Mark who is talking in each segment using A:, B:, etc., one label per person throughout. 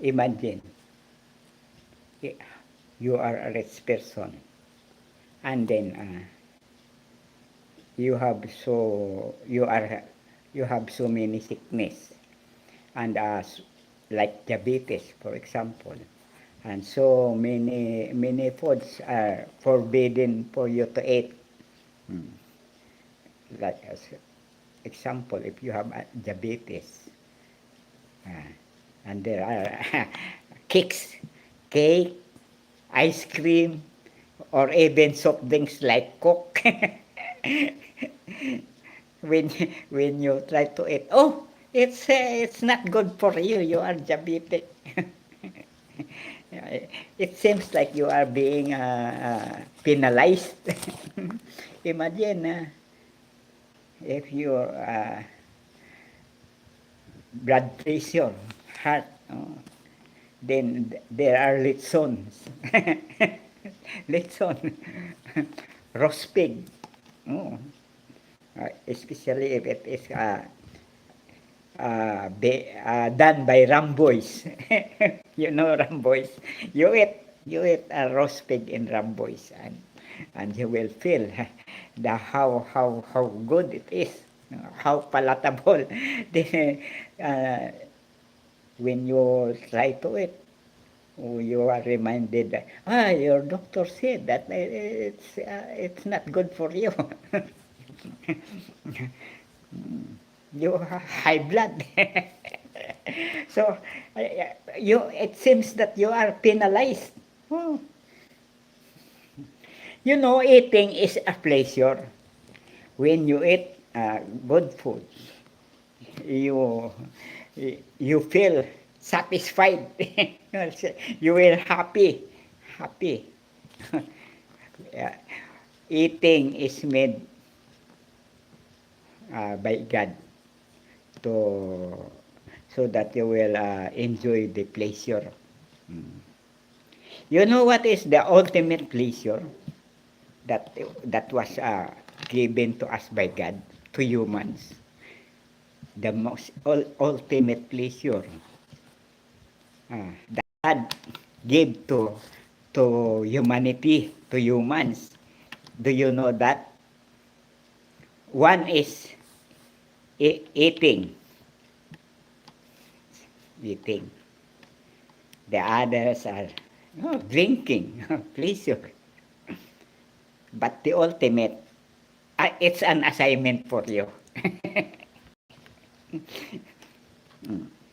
A: imagine, you are a rich person, and then you have so many sickness, and like diabetes, for example, and so many foods are forbidden for you to eat. Hmm. Like as example, if you have diabetes, uh, and there are cakes, cake, ice cream, or even soft drinks like Coke. when you try to eat, oh, it's not good for you. You are diabetic. It seems like you are being penalized. Imagine if your blood pressure, heart, then there are lechons, lechon, roast pig, oh, especially if it is done by Ramboys. You know Ramboys. You eat a roast pig in Ramboys, and you will feel the how good it is, how palatable. Then, when you try to it, you are reminded that your doctor said that it's not good for you. You have high blood. So it seems that you are penalized. Oh. You know, eating is a pleasure. When you eat good food, you you feel satisfied. You will happy. Yeah. Eating is made by God to so that you will enjoy the pleasure. Mm. You know what is the ultimate pleasure that was given to us by God, to humans? The most ultimate pleasure that God gave to humanity, to humans. Do you know that? One is eating. Eating. The others are drinking, pleasure. But the ultimate, it's an assignment for you.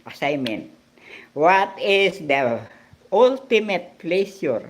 A: Assignment. What is the ultimate pleasure